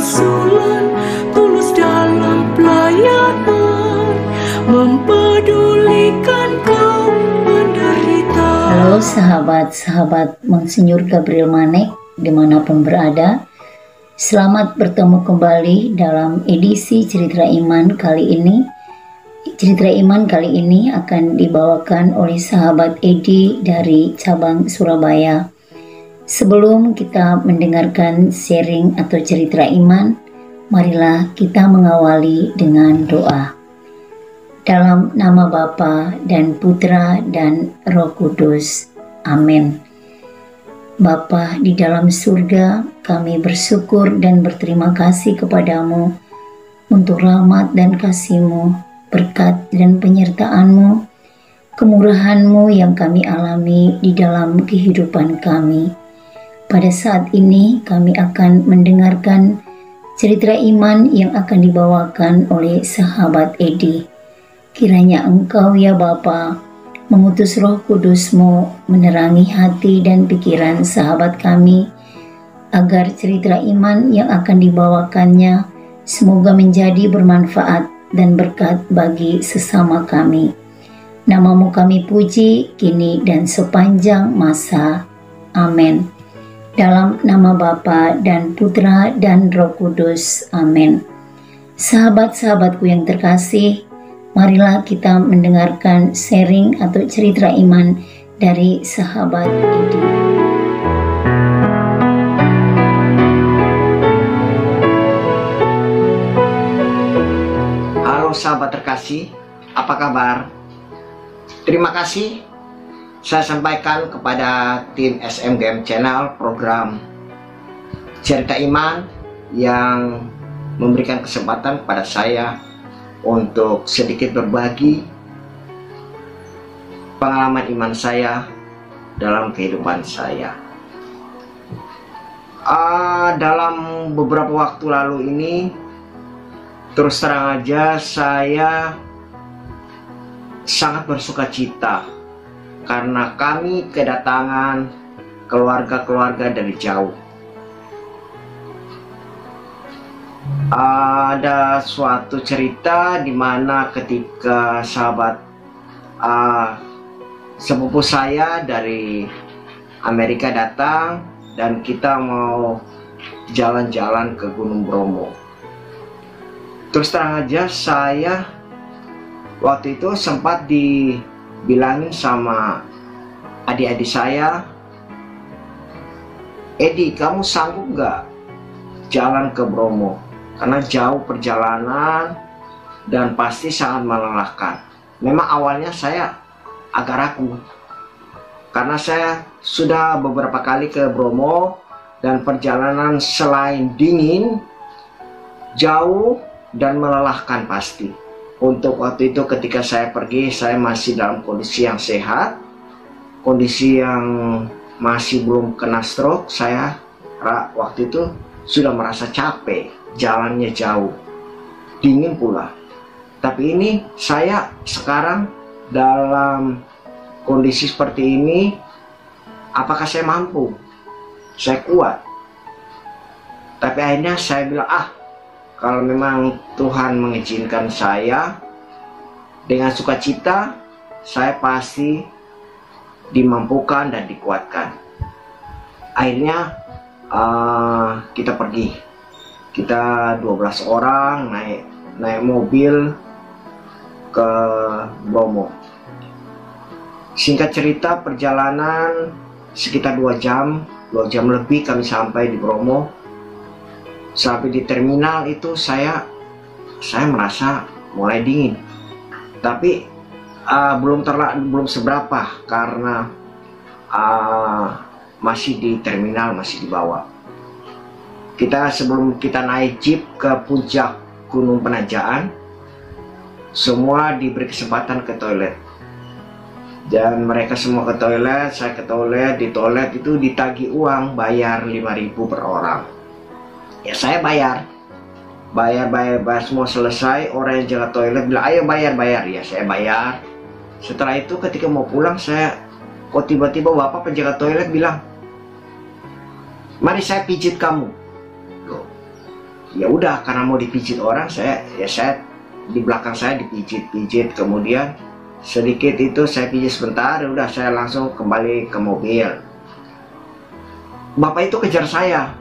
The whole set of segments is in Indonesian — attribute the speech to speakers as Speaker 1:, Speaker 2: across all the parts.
Speaker 1: kerasulan, tulus dalam pelayanan, mempedulikan kaum menderita.
Speaker 2: Halo sahabat-sahabat Monsinyur Gabriel Manek dimanapun berada. Selamat bertemu kembali dalam edisi Cerita Iman kali ini. Cerita Iman kali ini akan dibawakan oleh sahabat Edi dari cabang Surabaya. Sebelum kita mendengarkan sharing atau cerita iman, marilah kita mengawali dengan doa. Dalam nama Bapa dan Putra dan Roh Kudus. Amin. Bapa di dalam surga, kami bersyukur dan berterima kasih kepadamu untuk rahmat dan kasih-Mu, berkat dan penyertaan-Mu, kemurahan-Mu yang kami alami di dalam kehidupan kami. Pada saat ini kami akan mendengarkan cerita iman yang akan dibawakan oleh sahabat Edi. Kiranya Engkau ya Bapa mengutus Roh Kudus-Mu menerangi hati dan pikiran sahabat kami, agar cerita iman yang akan dibawakannya semoga menjadi bermanfaat dan berkat bagi sesama kami. Nama-Mu kami puji kini dan sepanjang masa. Amin. Dalam nama Bapa dan Putra dan Roh Kudus. Amin. Sahabat-sahabatku yang terkasih, marilah kita mendengarkan sharing atau cerita iman dari sahabat Edi.
Speaker 3: Sahabat terkasih, apa kabar? Terima kasih saya sampaikan kepada tim SMGM Channel program Cerita Iman yang memberikan kesempatan kepada saya untuk sedikit berbagi pengalaman iman saya dalam kehidupan saya. Dalam beberapa waktu lalu ini, terus terang aja saya sangat bersuka cita karena kami kedatangan keluarga-keluarga dari jauh. Ada suatu cerita di mana ketika sahabat sepupu saya dari Amerika datang dan kita mau jalan-jalan ke Gunung Bromo. Terus terang aja saya waktu itu sempat dibilangin sama adik-adik saya, Edi, kamu sanggup nggak jalan ke Bromo? Karena jauh perjalanan dan pasti sangat melelahkan. Memang awalnya saya agak ragu, karena saya sudah beberapa kali ke Bromo dan perjalanan selain dingin, jauh, dan melelahkan pasti. Untuk waktu itu ketika saya pergi, saya masih dalam kondisi yang sehat, kondisi yang masih belum kena stroke. Saya waktu itu sudah merasa capek, jalannya jauh, dingin pula. Tapi ini saya sekarang dalam kondisi seperti ini, apakah saya mampu? Saya kuat? Tapi akhirnya saya bilang, kalau memang Tuhan mengizinkan saya, dengan sukacita saya pasti dimampukan dan dikuatkan. Akhirnya kita pergi. Kita 12 orang naik mobil ke Bromo. Singkat cerita, perjalanan sekitar 2 jam lebih kami sampai di Bromo. Sampai di terminal itu saya merasa mulai dingin, tapi belum seberapa karena masih di terminal, masih di bawah. Sebelum kita naik jeep ke puncak Gunung Penajaan, semua diberi kesempatan ke toilet. Dan mereka semua ke toilet, saya ke toilet. Di toilet itu ditagih uang, bayar 5.000 per orang. Ya saya bayar semua selesai. Orang yang jaga toilet bilang, ayo bayar. Ya saya bayar. Setelah itu ketika mau pulang, kok tiba-tiba bapak penjaga toilet bilang, mari saya pijit kamu. Loh, ya udah, karena mau dipijit orang, saya di belakang saya dipijit, kemudian sedikit itu saya pijit sebentar, ya udah saya langsung kembali ke mobil. Bapak itu kejar saya,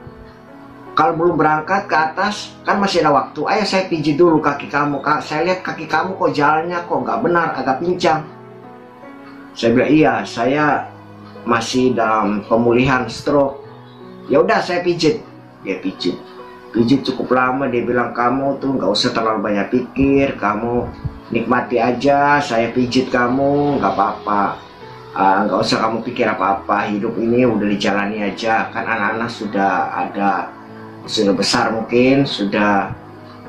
Speaker 3: kalau belum berangkat ke atas kan masih ada waktu, ayo saya pijit dulu kaki kamu, Kak, saya lihat kaki kamu kok jalannya kok nggak benar, agak pincang. Saya bilang iya, saya masih dalam pemulihan stroke. Ya udah saya pijit, dia pijit cukup lama. Dia bilang kamu tuh nggak usah terlalu banyak pikir, kamu nikmati aja, saya pijit kamu nggak apa-apa, nggak usah kamu pikir apa-apa, hidup ini udah dijalani aja, kan anak-anak sudah besar, mungkin sudah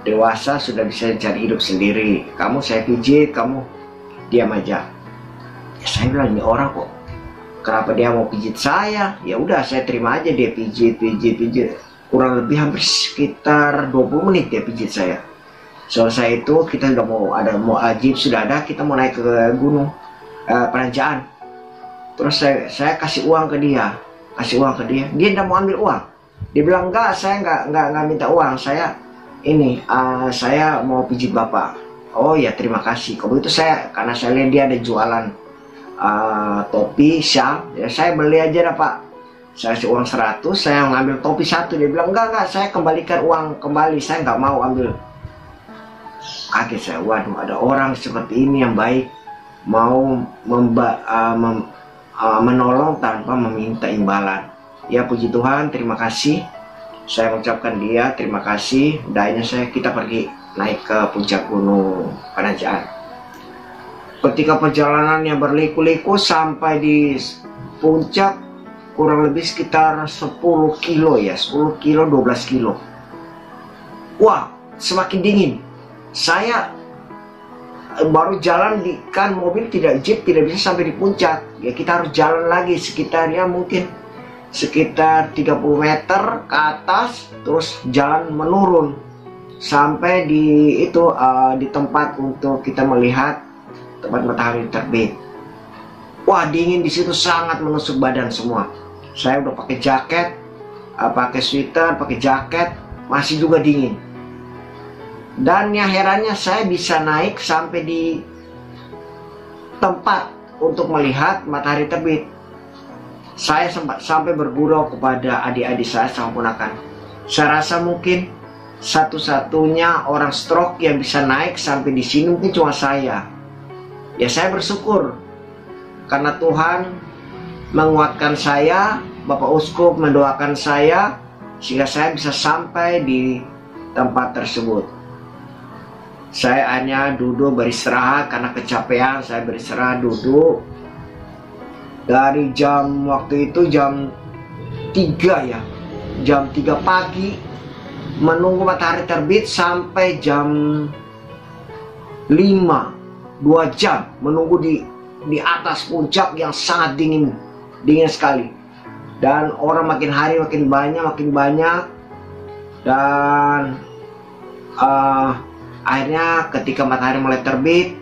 Speaker 3: dewasa, sudah bisa cari hidup sendiri, kamu saya pijit, kamu diam aja. Ya, saya bilang ini orang kok kenapa dia mau pijit saya? Ya udah saya terima aja, dia pijit. Kurang lebih hampir sekitar 20 menit dia pijit saya. Selesai itu kita udah mau jeep sudah ada, kita mau naik ke gunung Penajaan. Terus saya kasih uang ke dia, dia tidak mau ambil uang. Dia bilang enggak, saya enggak minta uang, saya mau pijit Bapak. Oh ya terima kasih. Kalau itu karena saya lihat dia ada jualan topi, syal, ya saya beli aja dah Pak. Saya kasih uang 100, saya ngambil topi 1. Dia bilang enggak, saya kembalikan uang kembali, saya nggak mau ambil. Kaget saya, waduh ada orang seperti ini yang baik, mau menolong tanpa meminta imbalan. Ya puji Tuhan, terima kasih. Saya mengucapkan dia terima kasih. Udahnya kita pergi naik ke puncak gunung Penajaan. Ketika perjalanannya berliku-liku sampai di puncak, kurang lebih sekitar 10 kilo ya, 10 kilo, 12 kilo. Wah, semakin dingin. Saya baru jalan kan mobil jeep tidak bisa sampai di puncak. Ya kita harus jalan lagi sekitar mungkin sekitar 30 meter ke atas, terus jalan menurun sampai di tempat untuk kita melihat tempat matahari terbit. Wah dingin di situ, sangat menusuk badan semua. Saya udah pakai jaket, pakai sweater, pakai jaket, masih juga dingin. Dan yang herannya saya bisa naik sampai di tempat untuk melihat matahari terbit. Saya sampai bergurau kepada adik-adik saya sama ponakan. Saya rasa mungkin satu-satunya orang stroke yang bisa naik sampai di sini mungkin cuma saya. Ya saya bersyukur karena Tuhan menguatkan saya, Bapak Uskup mendoakan saya sehingga saya bisa sampai di tempat tersebut. Saya hanya duduk beristirahat karena kecapean, saya beristirahat duduk dari waktu itu jam 3 ya, jam 3 pagi menunggu matahari terbit sampai jam 5. 2 jam menunggu di atas puncak yang sangat dingin sekali, dan orang makin hari makin banyak, dan akhirnya ketika matahari mulai terbit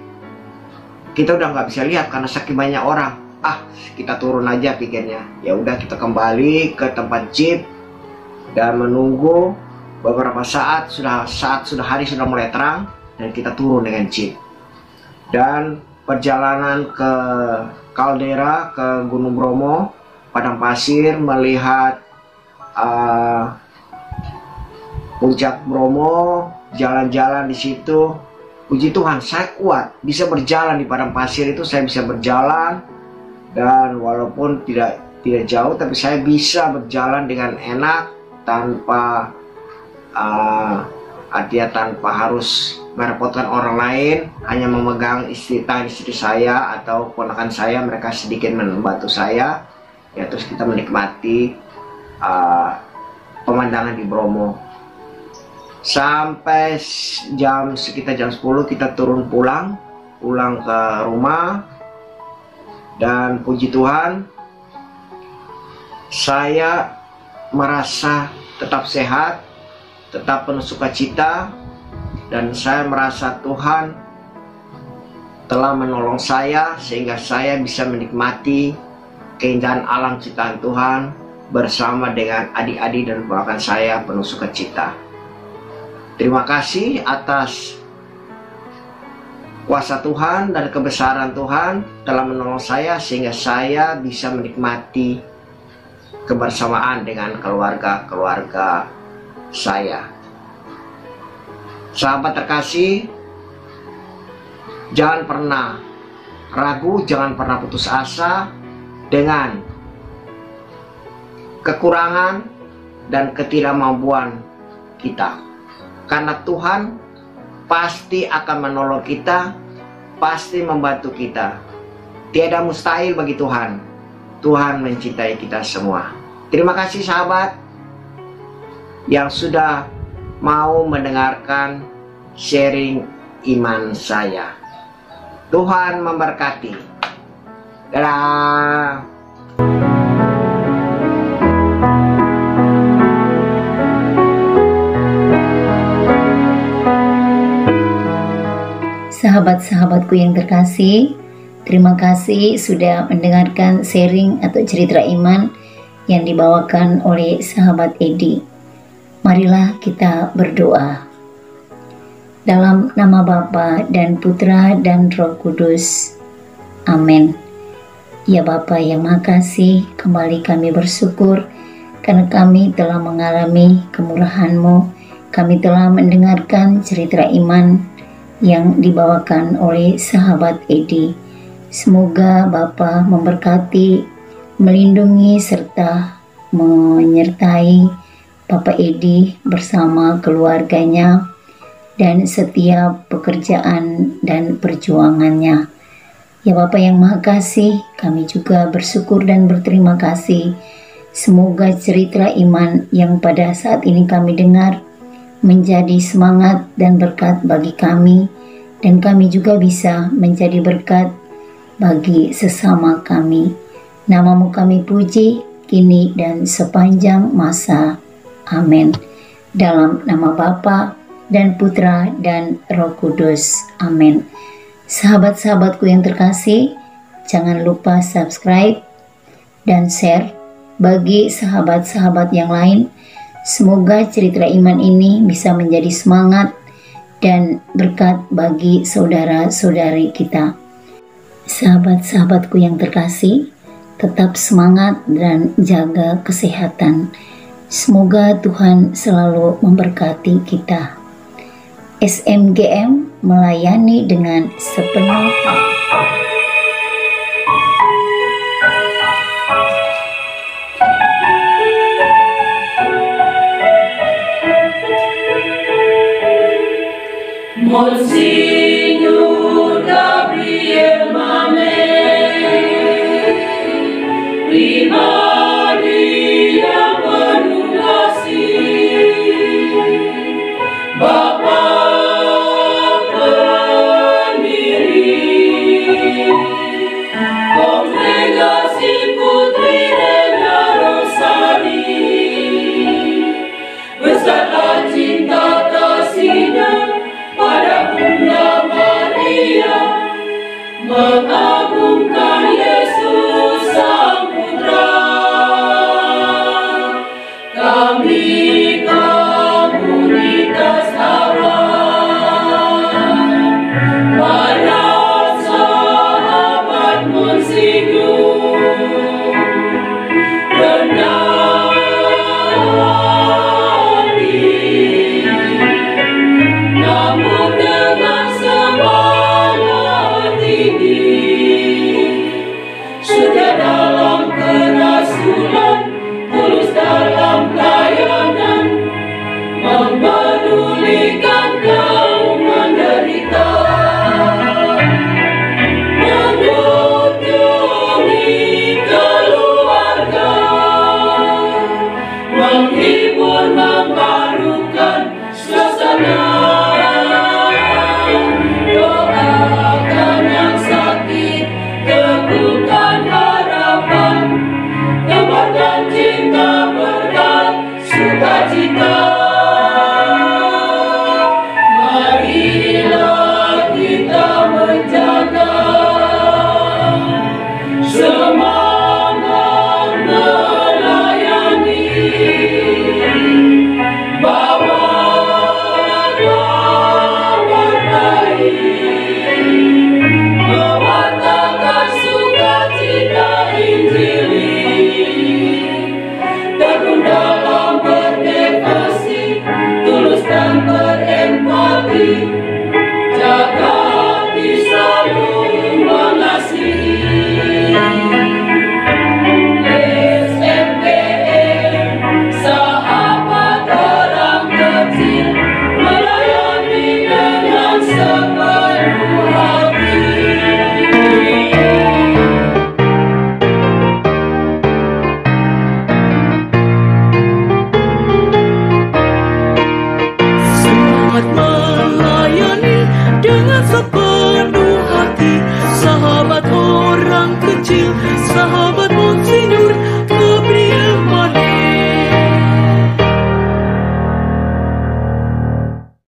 Speaker 3: kita udah nggak bisa lihat karena saking banyak orang. Kita turun aja pikirnya. Ya udah kita kembali ke tempat jeep dan menunggu beberapa saat hari sudah mulai terang dan kita turun dengan jeep. Dan perjalanan ke kaldera, ke Gunung Bromo, padang pasir, melihat puncak Bromo, jalan-jalan di situ. Puji Tuhan, saya kuat, bisa berjalan di padang pasir itu, saya bisa berjalan. Dan walaupun tidak jauh, tapi saya bisa berjalan dengan enak tanpa tanpa harus merepotkan orang lain, hanya memegang tangan istri saya atau ponakan saya, mereka sedikit membantu saya, ya terus kita menikmati pemandangan di Bromo. Sampai sekitar jam 10 kita pulang ke rumah, dan puji Tuhan saya merasa tetap sehat, tetap penuh sukacita, dan saya merasa Tuhan telah menolong saya sehingga saya bisa menikmati keindahan alam ciptaan Tuhan bersama dengan adik-adik dan ponakan saya penuh sukacita. Terima kasih atas kuasa Tuhan dan kebesaran Tuhan telah menolong saya sehingga saya bisa menikmati kebersamaan dengan keluarga-keluarga saya. Sahabat terkasih, jangan pernah ragu, jangan pernah putus asa dengan kekurangan dan ketidakmampuan kita. Karena Tuhan pasti akan menolong kita, pasti membantu kita. Tiada mustahil bagi Tuhan. Tuhan mencintai kita semua. Terima kasih sahabat yang sudah mau mendengarkan sharing iman saya. Tuhan memberkati. Dadah.
Speaker 2: Sahabat-sahabatku yang terkasih, terima kasih sudah mendengarkan sharing atau cerita iman yang dibawakan oleh sahabat Edi. Marilah kita berdoa. Dalam nama Bapa dan Putra dan Roh Kudus. Amin. Ya Bapa yang Maha Kasih, kembali kami bersyukur karena kami telah mengalami kemurahan-Mu. Kami telah mendengarkan cerita iman yang dibawakan oleh sahabat Edi. Semoga Bapa memberkati, melindungi serta menyertai Bapak Edi bersama keluarganya dan setiap pekerjaan dan perjuangannya. Ya Bapa yang Maha Kasih, kami juga bersyukur dan berterima kasih. Semoga cerita iman yang pada saat ini kami dengar menjadi semangat dan berkat bagi kami, dan kami juga bisa menjadi berkat bagi sesama kami. Nama-Mu kami puji, kini dan sepanjang masa. Amin. Dalam nama Bapa dan Putra dan Roh Kudus. Amin. Sahabat-sahabatku yang terkasih, jangan lupa subscribe dan share bagi sahabat-sahabat yang lain. Semoga cerita iman ini bisa menjadi semangat dan berkat bagi saudara-saudari kita. Sahabat-sahabatku yang terkasih, tetap semangat dan jaga kesehatan. Semoga Tuhan selalu memberkati kita. SMGM melayani dengan sepenuh hati.
Speaker 1: Monsignor Gabriel Manek, pribadi yang penuh kasih, Bapa pendiri Garuda